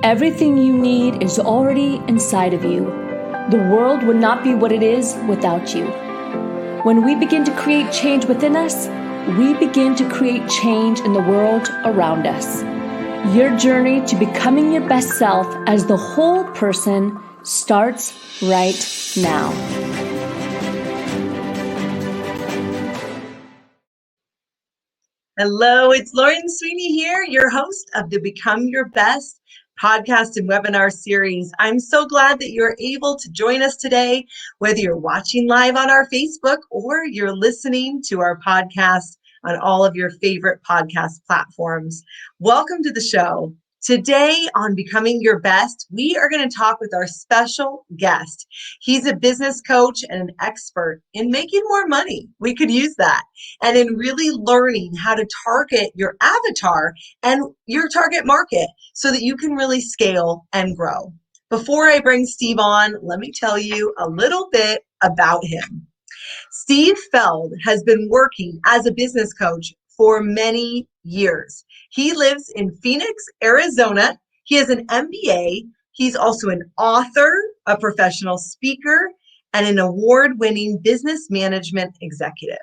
Everything you need is already inside of you. The world would not be what it is without you. When we begin to create change within us, we begin to create change in the world around us. Your journey to becoming your best self as the whole person starts right now. Hello, it's Lauren Sweeney here, your host of the Become Your Best podcast and webinar series. I'm so glad that you're able to join us today, whether you're watching live on our Facebook or you're listening to our podcast on all of your favorite podcast platforms. Welcome to the show. Today on Becoming Your Best, we are going to talk with our special guest. He's a business coach and an expert in making more money. We could use that. And in really learning how to target your avatar and your target market so that you can really scale and grow. Before I bring Steve on, let me tell you a little bit about him. Steve Feld has been working as a business coach for many years. He lives in Phoenix, Arizona. He has an MBA. He's also an author, a professional speaker, and an award-winning business management executive.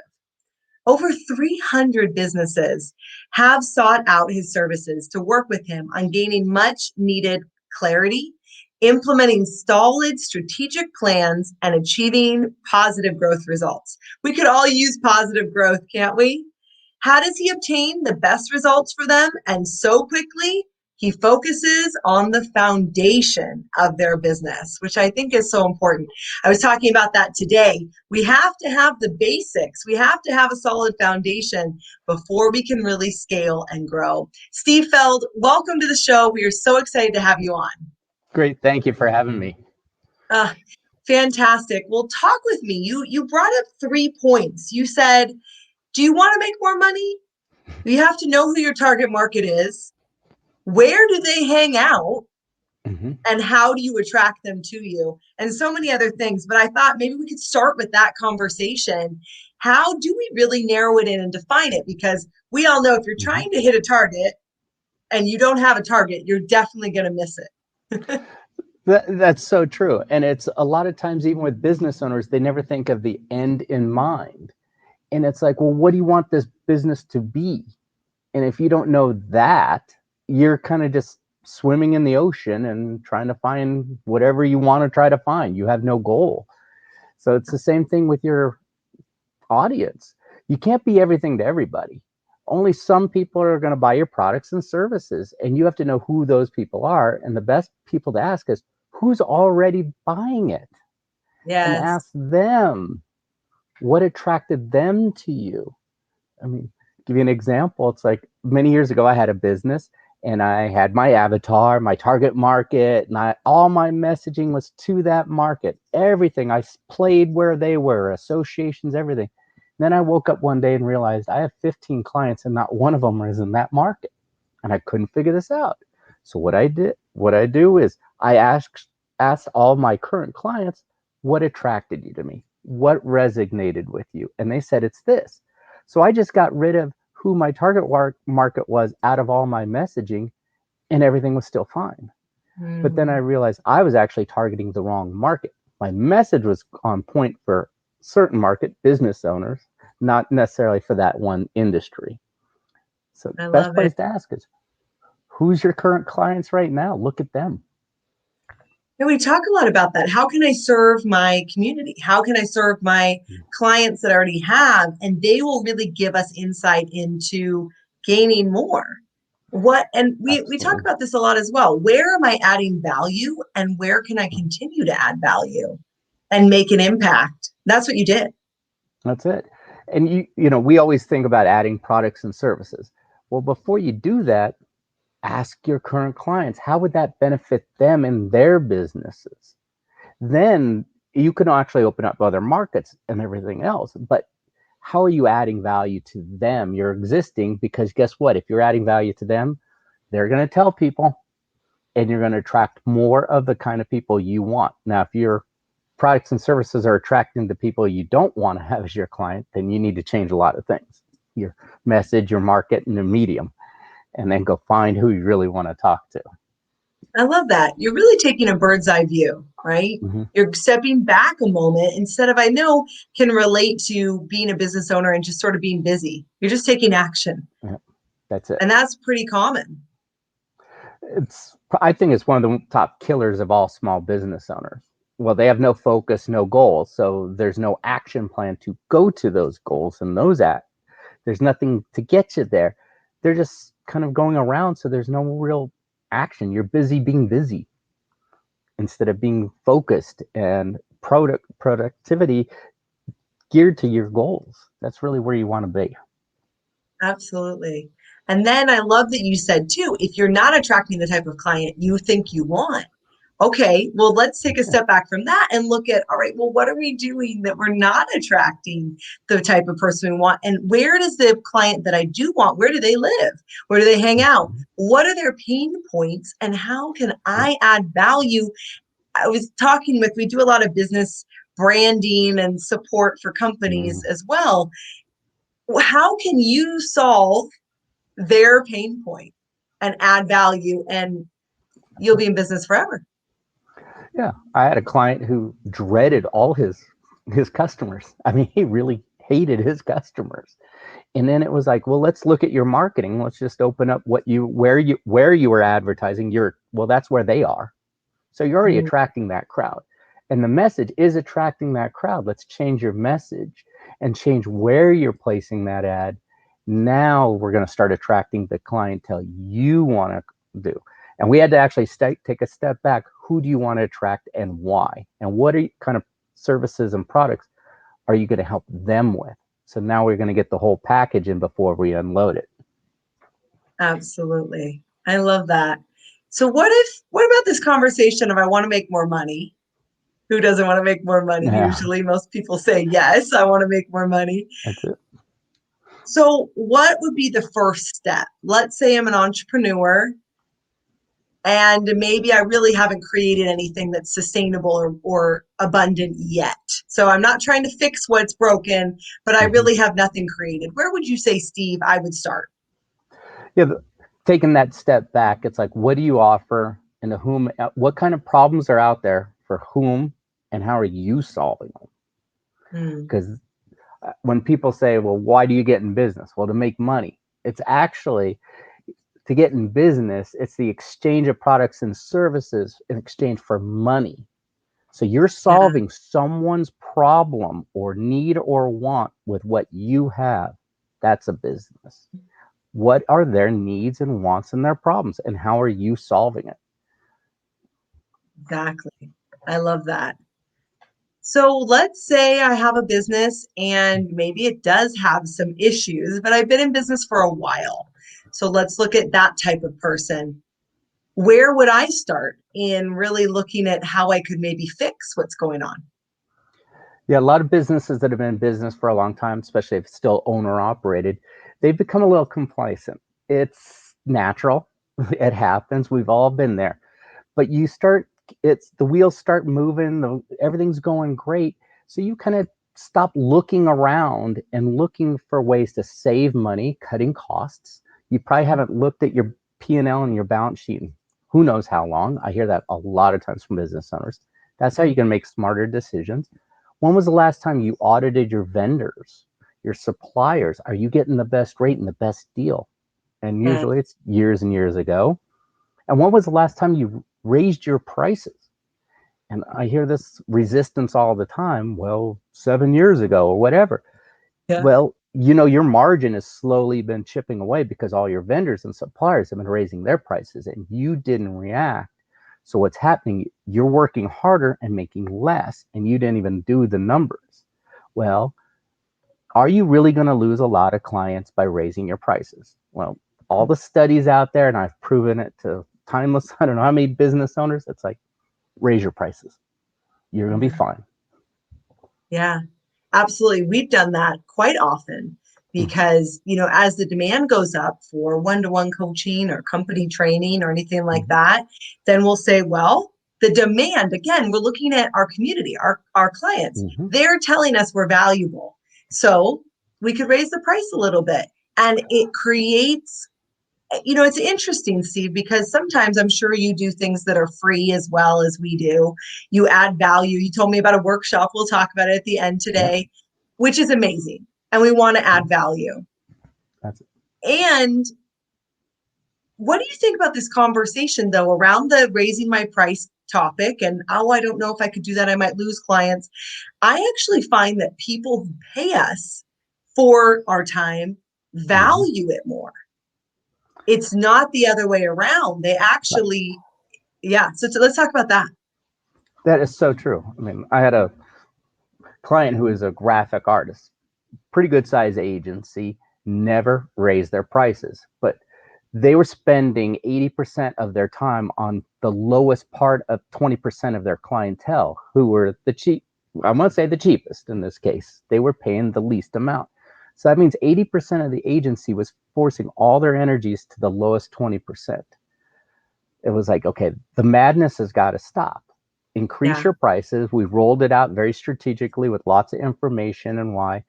Over 300 businesses have sought out his services to work with him on gaining much needed clarity, implementing solid strategic plans, and achieving positive growth results. We could all use positive growth, can't we? How does he obtain the best results for them and so quickly? He focuses on the foundation of their business, which I think is so important. I was talking about that today. We have to have the basics. We have to have a solid foundation before we can really scale and grow. Steve Feld, welcome to the show. We are so excited to have you on. Great. Thank you for having me. Fantastic. Well, talk with me. You brought up 3 points. You said, do you want to make more money? You have to know who your target market is. Where do they hang out? Mm-hmm. And how do you attract them to you? And so many other things. But I thought maybe we could start with that conversation. How do we really narrow it in and define it? Because we all know if you're trying to hit a target and you don't have a target, you're definitely going to miss it. That's so true. And it's a lot of times, even with business owners, they never think of the end in mind. And it's like, well, what do you want this business to be? And if you don't know that, you're kind of just swimming in the ocean and trying to find whatever you want to try to find. You have no goal. So it's the same thing with your audience. You can't be everything to everybody. Only some people are going to buy your products and services, and you have to know who those people are. And the best people to ask is who's already buying it. Yes. And ask them what attracted them to you. I mean, give you an example. It's like many years ago, I had a business and I had my avatar, my target market, and all my messaging was to that market. Everything I played where they were, associations, everything. And then I woke up one day and realized I have 15 clients and not one of them is in that market. And I couldn't figure this out. So what I do is I asked all my current clients, what attracted you to me? What resonated with you? And they said, it's this. So I just got rid of who my target market was out of all my messaging, and everything was still fine. But then I realized I was actually targeting the wrong market. My message was on point for certain market business owners, not necessarily for that one industry. So the best place to ask is, who's your current clients right now? Look at them. And we talk a lot about that. How can I serve my community? How can I serve my clients that I already have? And they will really give us insight into gaining more. And we talk about this a lot as well. Where am I adding value and where can I continue to add value and make an impact? That's what you did. That's it. And you know, we always think about adding products and services. Well, before you do that, ask your current clients, how would that benefit them in their businesses? Then you can actually open up other markets and everything else. But how are you adding value to them? You're existing, because guess what? If you're adding value to them, they're going to tell people, and you're going to attract more of the kind of people you want. Now, if your products and services are attracting the people you don't want to have as your client, then you need to change a lot of things. Your message, your market, and your medium. And then go find who you really want to talk to. I love that. You're really taking a bird's eye view, right? Hmm. You're stepping back a moment instead of, I know, can relate to being a business owner and just sort of being busy. You're just taking action. Yeah, that's it. And that's pretty common. I think it's one of the top killers of all small business owners. Well, they have no focus, no goals, so there's no action plan to go to those goals and there's nothing to get you there. They're just kind of going around, so there's no real action. You're busy being busy instead of being focused and productivity geared to your goals. That's really where you want to be. Absolutely. And then I love that you said too, if you're not attracting the type of client you think you want, okay, well, let's take a step back from that and look at, all right, well, what are we doing that we're not attracting the type of person we want? And where does the client that I do want, where do they live? Where do they hang out? What are their pain points? And how can I add value? I was talking with, we do a lot of business branding and support for companies Mm, as well. How can you solve their pain point and add value, and you'll be in business forever? yeah, I had a client who dreaded all his customers. I mean, he really hated his customers. And then it was like, well, let's look at your marketing. Let's just open up where you were advertising. Well, that's where they are. So you're already Mm, attracting that crowd. And the message is attracting that crowd. Let's change your message and change where you're placing that ad. Now we're going to start attracting the clientele you want to do. And we had to actually take a step back. Who do you want to attract and why? And what kind of services and products are you going to help them with? So now we're going to get the whole package in before we unload it. absolutely. I love that. So what about this conversation of, I want to make more money? Who doesn't want to make more money? Yeah, Usually most people say, yes, I want to make more money. that's it. So what would be the first step? Let's say I'm an entrepreneur and maybe I really haven't created anything that's sustainable or abundant yet. So I'm not trying to fix what's broken, but I Mhm. really have nothing created. Where would you say, Steve, I would start? Yeah, taking that step back, it's like, what do you offer and to whom, what kind of problems are out there for whom, and how are you solving them? Hmm. Because when people say, well, why do you get in business? Well, to make money. It's actually to get in business, it's the exchange of products and services in exchange for money. So you're Yeah, solving someone's problem or need or want with what you have. That's a business. What are their needs and wants and their problems, and how are you solving it? exactly. I love that. So let's say I have a business and maybe it does have some issues, but I've been in business for a while. So let's look at that type of person. Where would I start in really looking at how I could maybe fix what's going on? Yeah, a lot of businesses that have been in business for a long time, especially if it's still owner operated, they've become a little complacent. It's natural. It happens. We've all been there. But it's the wheels start moving, everything's going great. So you kind of stop looking around and looking for ways to save money, cutting costs. You probably haven't looked at your P&L and your balance sheet in who knows how long. I hear that a lot of times from business owners. That's how you can make smarter decisions. When was the last time you audited your vendors, your suppliers? Are you getting the best rate and the best deal? And Yeah, usually it's years and years ago. And when was the last time you raised your prices? And I hear this resistance all the time. Well, 7 years ago or whatever. yeah, Well, your margin has slowly been chipping away because all your vendors and suppliers have been raising their prices and you didn't react. So what's happening? You're working harder and making less, and you didn't even do the numbers. Well, are you really going to lose a lot of clients by raising your prices? Well, all the studies out there, and I've proven it to timeless, I don't know how many business owners, it's like, raise your prices. You're going to be yeah, fine. yeah, absolutely. We've done that quite often Mm, because, as the demand goes up for one-to-one coaching or company training or anything like mhm, that, then we'll say, well, the demand, again, we're looking at our community, our clients. mhm. They're telling us we're valuable. So we could raise the price a little bit. And it creates It's interesting, Steve, because sometimes I'm sure you do things that are free as well as we do. You add value. You told me about a workshop. We'll talk about it at the end Yeah. today, which is amazing. And we want to add value. That's it. And what do you think about this conversation, though, around the raising my price topic? And, oh, I don't know if I could do that. I might lose clients. I actually find that people who pay us for our time value it more. It's not the other way around. They actually, So let's talk about that. That is so true. I mean, I had a client who is a graphic artist, pretty good size agency, never raised their prices, but they were spending 80% of their time on the lowest part of 20% of their clientele, who were the cheap, I won't say the cheapest in this case. They were paying the least amount. So that means 80% of the agency was forcing all their energies to the lowest 20%. It was like, okay, the madness has got to stop. Increase your prices. We rolled it out very strategically with lots of information and why.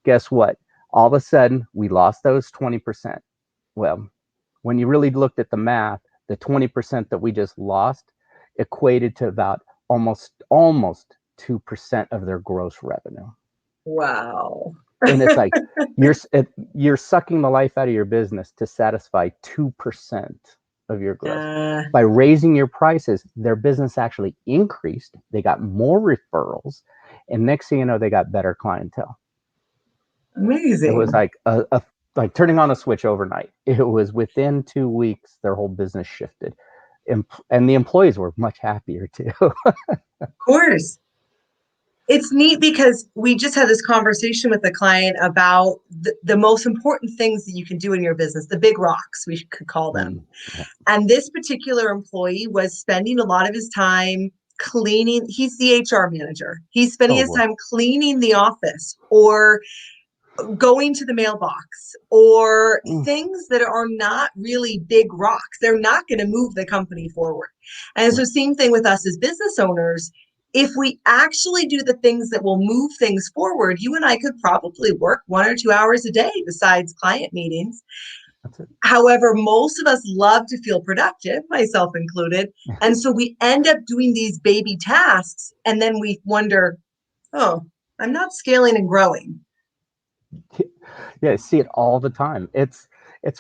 Guess what? All of a sudden, we lost those 20%. Well, when you really looked at the math, the 20% that we just lost equated to about almost 2% of their gross revenue. Wow. And it's like you're sucking the life out of your business to satisfy 2% of your gross. By raising your prices, their business actually increased. They got more referrals, and next thing you know, they got better clientele. Amazing. It was like like turning on a switch overnight. It was within 2 weeks, their whole business shifted. And the employees were much happier too. Of course. It's neat because we just had this conversation with a client about the most important things that you can do in your business, the big rocks, we could call them. Yeah. And this particular employee was spending a lot of his time cleaning. He's the HR manager. He's spending his time cleaning the office or going to the mailbox or things that are not really big rocks. They're not going to move the company forward. And so same thing with us as business owners. If we actually do the things that will move things forward, you and I could probably work 1 or 2 hours a day besides client meetings. That's it. However, most of us love to feel productive, myself included. And so we end up doing these baby tasks and then we wonder, oh, I'm not scaling and growing. Yeah, I see it all the time. It's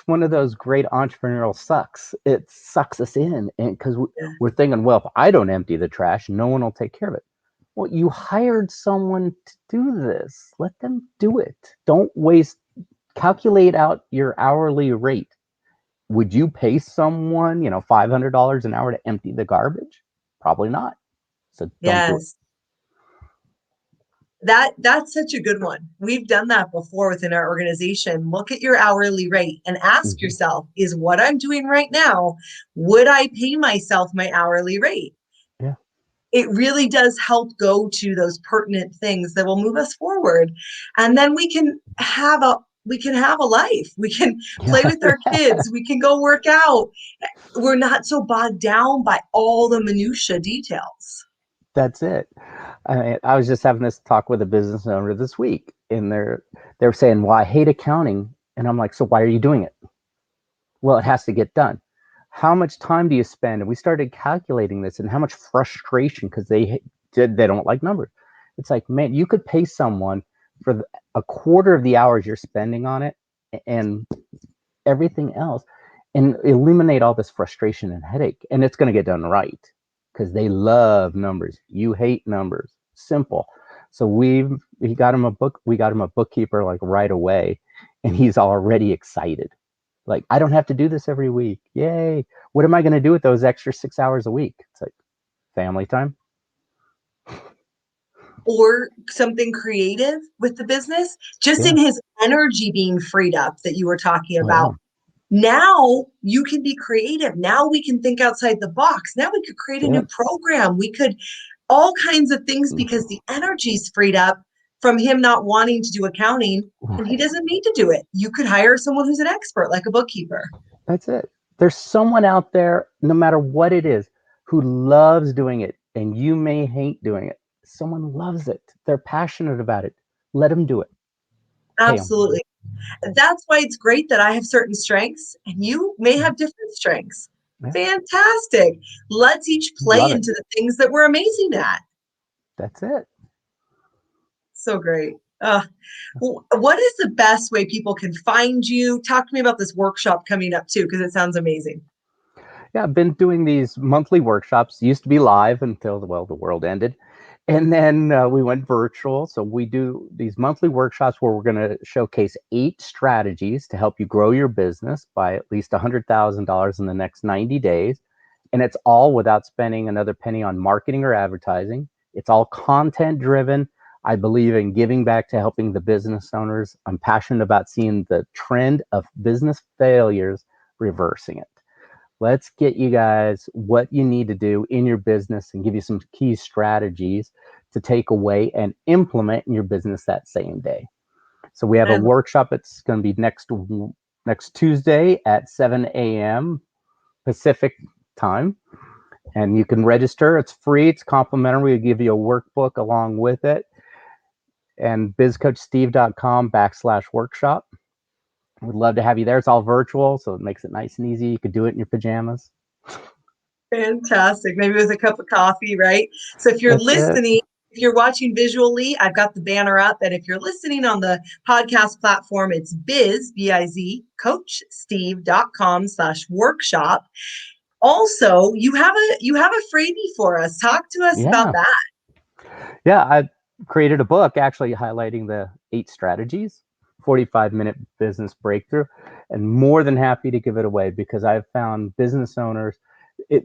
one of those great entrepreneurial sucks. It sucks us in, and because we're thinking, well, if I don't empty the trash, no one will take care of it. Well, you hired someone to do this. Let them do it. Don't waste. Calculate out your hourly rate. Would you pay someone, $500 an hour to empty the garbage? Probably not. So don't do it. That's such a good one. We've done that before within our organization. Look at your hourly rate and ask yourself, is what I'm doing right now, would I pay myself my hourly rate? Yeah. It really does help go to those pertinent things that will move us forward. And then we can have a life. We can play with our kids. We can go work out. We're not so bogged down by all the minutia details. That's it. I was just having this talk with a business owner this week, and they're saying, well, I hate accounting. And I'm like, so why are you doing it? Well, it has to get done. How much time do you spend? And we started calculating this and how much frustration because they don't like numbers. It's like, man, you could pay someone for a quarter of the hours you're spending on it and everything else and eliminate all this frustration and headache. And it's going to get done right because they love numbers. You hate numbers. Simple. So we got him a bookkeeper like right away, and he's already excited. Like, I don't have to do this every week. Yay. What am I going to do with those extra 6 hours a week? It's like family time. Or something creative with the business, just in his energy being freed up that you were talking about. Now you can be creative. Now we can think outside the box. Now we could create a new program. We could all kinds of things because the energy's freed up from him not wanting to do accounting, and he doesn't need to do it. You could hire someone who's an expert, like a bookkeeper. That's it. There's someone out there, no matter what it is, who loves doing it, and you may hate doing it. Someone loves it. They're passionate about it. Let them do it. Absolutely. That's why it's great that I have certain strengths and you may have different strengths. Yeah, Fantastic. Let's each play love it. into the things that we're amazing at. That's it. So great. What is the best way people can find you? Talk to me about this workshop coming up too, because it sounds amazing. Yeah, I've been doing these monthly workshops. Used to be live until the world ended, and then we went virtual. So we do these monthly workshops where we're going to showcase 8 strategies to help you grow your business by at least $100,000 in the next 90 days, and it's all without spending another penny on marketing or advertising. It's all content driven. I believe in giving back to helping the business owners. I'm passionate about seeing the trend of business failures reversing it. Let's get you guys what you need to do in your business and give you some key strategies to take away and implement in your business that same day. So we have a I, workshop. It's going to be next Tuesday at 7 a.m. Pacific time. And you can register. It's free. It's complimentary. We give you a workbook along with it. And bizcoachsteve.com/workshop. We'd love to have you there. It's all virtual, so it makes it nice and easy. You could do it in your pajamas. Fantastic. Maybe with a cup of coffee, right? So if you're That's it. listening, if you're watching visually, I've got the banner up. And if you're listening on the podcast platform, it's B-I-Z, coachsteve.com/workshop. Also, you have a freebie for us. Talk to us about Yeah. that. Yeah, I created a book actually highlighting the 8 strategies, 45-minute business breakthrough, and more than happy to give it away because I've found business owners, it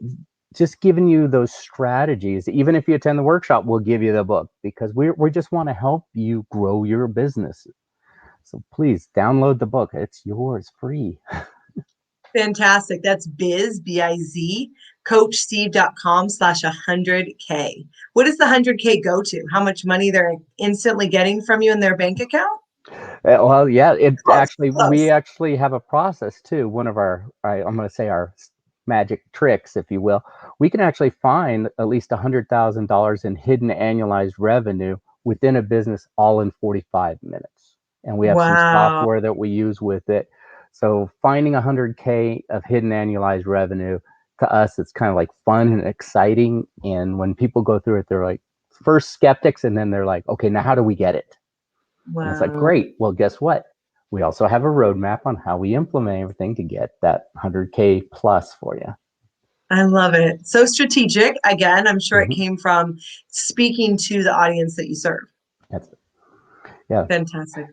just giving you those strategies. Even if you attend the workshop, we'll give you the book because we just want to help you grow your business. So please download the book. It's yours free. Fantastic. That's B-I-Z, coachsteve.com/100K. What does the 100K go to? How much money they're instantly getting from you in their bank account? Well, yeah, it Close, actually, we close. actually have a process too. One of our, I'm going to say our magic tricks, if you will. We can actually find at least $100,000 in hidden annualized revenue within a business all in 45 minutes. And we have some Wow. software that we use with it. So finding 100K of hidden annualized revenue, to us, it's kind of like fun and exciting. And when people go through it, they're like first skeptics, and then they're like, okay, now how do we get it? And it's like, Wow. great. Well, guess what? We also have a roadmap on how we implement everything to get that 100K plus for you. I love it. So strategic. Again, I'm sure it Mm-hmm. came from speaking to the audience that you serve. That's it. Yeah. Fantastic.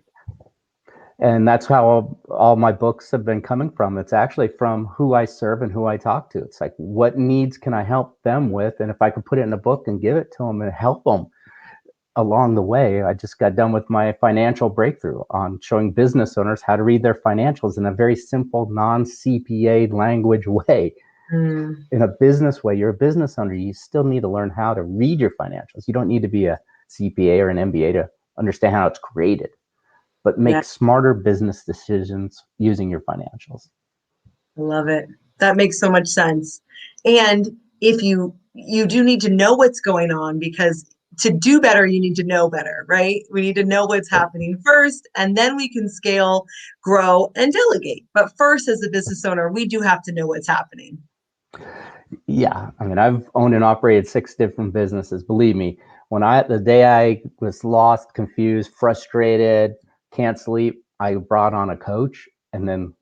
And that's how all my books have been coming from. It's actually from who I serve and who I talk to. It's like, what needs can I help them with? And if I could put it in a book and give it to them and help them along the way. I just got done with my financial breakthrough on showing business owners how to read their financials in a very simple, non-CPA language way. Mm, In a business way, you're a business owner, you still need to learn how to read your financials. You don't need to be a CPA or an MBA to understand how it's created, but yeah, make smarter business decisions using your financials. I love it. That makes so much sense. And if you do need to know what's going on because to do better, you need to know better, right? We need to know what's happening first, and then we can scale, grow, and delegate. But first, as a business owner, we do have to know what's happening. Yeah, I mean, I've owned and operated 6 different businesses. Believe me, the day I was lost, confused, frustrated, can't sleep, I brought on a coach, and then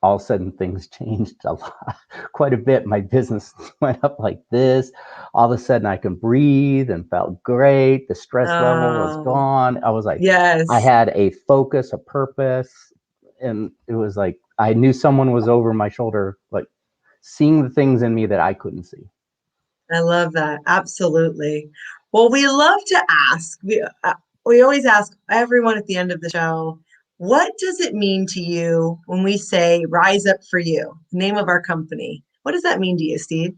all of a sudden things changed a lot, quite a bit. My business went up like this. All of a sudden I can breathe and felt great. The stress level was Oh, gone. I was like, I yes. had a focus, a purpose, and it was like I knew someone was over my shoulder, like seeing the things in me that I couldn't see. I love that. Absolutely. Well, we love to ask. We always ask everyone at the end of the show, what does it mean to you when we say rise up for you, the name of our company? What does that mean to you, Steve?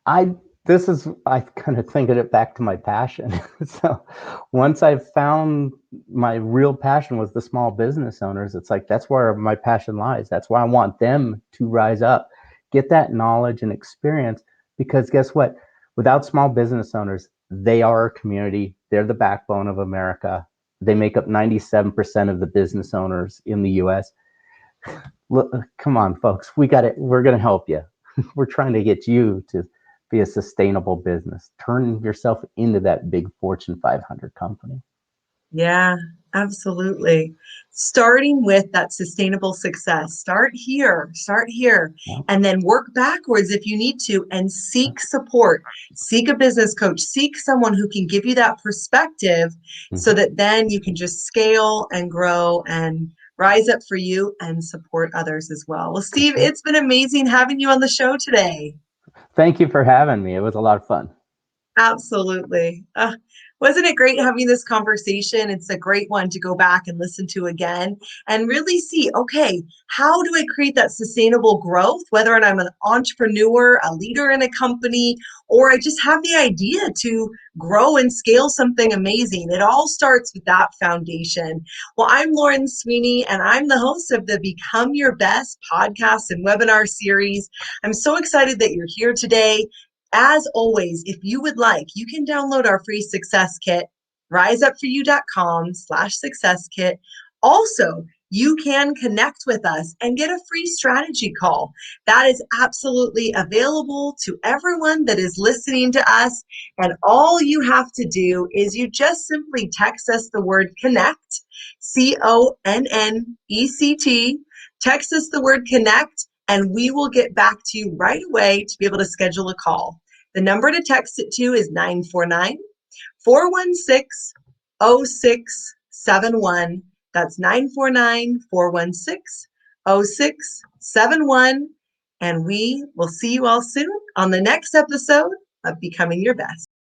I kind of thinking it back to my passion. So once I found my real passion was the small business owners, it's like that's where my passion lies. That's why I want them to rise up, get that knowledge and experience. Because guess what? Without small business owners, they are our community. They're the backbone of America. They make up 97% of the business owners in the US. Look, come on, folks. We're going to help you. We're trying to get you to be a sustainable business. Turn yourself into that big Fortune 500 company. Yeah, absolutely. Starting with that sustainable success. Start here, Yeah. and then work backwards if you need to, and seek support. Seek a business coach, seek someone who can give you that perspective so that then you can just scale and grow and rise up for you and support others as well. Well, Steve, it's been amazing having you on the show today. Thank you for having me. It was a lot of fun. Absolutely. Wasn't it great having this conversation? It's a great one to go back and listen to again and really see, okay, how do I create that sustainable growth, whether I'm an entrepreneur, a leader in a company, or I just have the idea to grow and scale something amazing. It all starts with that foundation. Well, I'm Lauren Sweeney, and I'm the host of the Become Your Best podcast and webinar series. I'm so excited that you're here today. As always, if you would like, you can download our free success kit, riseupforyou.com/success kit. Also, you can connect with us and get a free strategy call. That is absolutely available to everyone that is listening to us. And all you have to do is you just simply text us the word connect, CONNECT, text us the word connect, and we will get back to you right away to be able to schedule a call. The number to text it to is 949-416-0671. That's 949-416-0671. And we will see you all soon on the next episode of Becoming Your Best.